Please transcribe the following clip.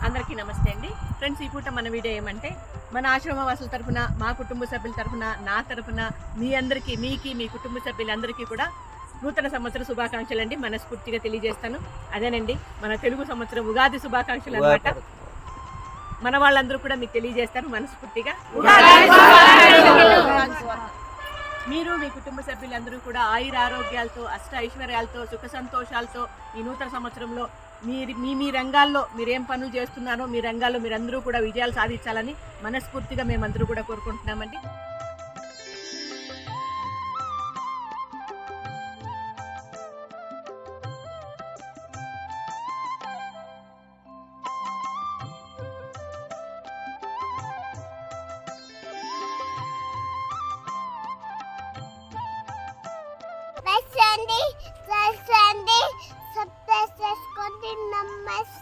అందరికీ నమస్తే అండి ఫ్రెండ్స్. ఈ పూట మన వీడియో ఏమంటే మన ఆశ్రమ వాసుల తరఫున, మా కుటుంబ సభ్యుల తరఫున, నా తరఫున మీ అందరికీ, మీ కుటుంబ సభ్యులందరికీ కూడా నూతన సంవత్సర శుభాకాంక్షలు అండి మనస్ఫూర్తిగా తెలియజేస్తాను. అదేనండి మన తెలుగు సంవత్సరం ఉగాది శుభాకాంక్షలు అన్నమాట. మన వాళ్ళందరూ కూడా మీకు తెలియజేస్తారు మనస్ఫూర్తిగా. మీరు మీ కుటుంబ సభ్యులందరూ కూడా ఆయుర ఆరోగ్యాలతో, అష్ట ఐశ్వర్యాలతో, సుఖ సంతోషాలతో ఈ నూతన సంవత్సరంలో మీ రంగాల్లో మీరేం పనులు చేస్తున్నారో మీ రంగాల్లో మీరందరూ కూడా విజయాలు సాధించాలని మనస్ఫూర్తిగా మేమందరూ కూడా కోరుకుంటున్నామండి. Sunday, subscribe, namaste.